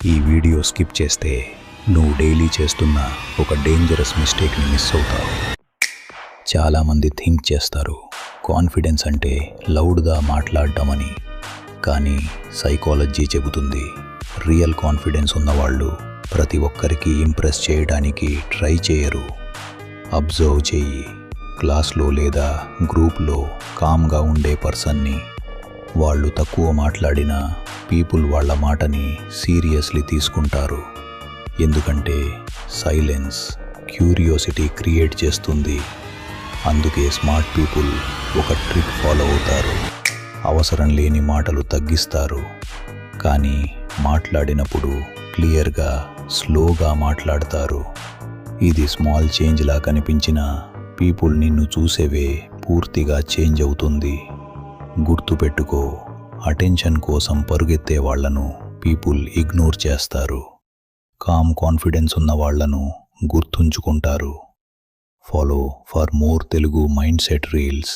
ఈ video skip చేస్తే నువ్వు డైలీ చేస్తున్న ఒక డేంజరస్ మిస్టేక్ని మిస్ అవుతావు. చాలామంది థింక్ చేస్తారు కాన్ఫిడెన్స్ అంటే లౌడ్గా మాట్లాడటమని. కానీ సైకాలజీ చెబుతుంది రియల్ కాన్ఫిడెన్స్ ఉన్నవాళ్ళు ప్రతి ఒక్కరికి ఇంప్రెస్ చేయడానికి ట్రై చేయరు. అబ్జర్వ్ చెయ్యి. క్లాస్లో లేదా గ్రూప్లో కామ్గా ఉండే పర్సన్ని వాళ్ళు తక్కువ మాట్లాడినా పీపుల్ వాళ్ళ మాటని సీరియస్లీ తీసుకుంటారు. ఎందుకంటే సైలెన్స్ క్యూరియాసిటీ క్రియేట్ చేస్తుంది. అందుకే స్మార్ట్ పీపుల్ ఒక ట్రిక్ ఫాలో అవుతారు. అవసరం లేని మాటలు తగ్గిస్తారు, కానీ మాట్లాడినప్పుడు క్లియర్గా స్లోగా మాట్లాడతారు. ఇది స్మాల్ చేంజ్లా కనిపించిన పీపుల్ నిన్ను చూసేవే పూర్తిగా చేంజ్ అవుతుంది. గుర్తుపెట్టుకో, అటెన్షన్ కోసం పరుగెత్తే వాళ్లను పీపుల్ ఇగ్నోర్ చేస్తారు. కామ్ కాన్ఫిడెన్స్ ఉన్న వాళ్లను గుర్తుంచుకుంటారు. Follow for more Telugu mind set reels.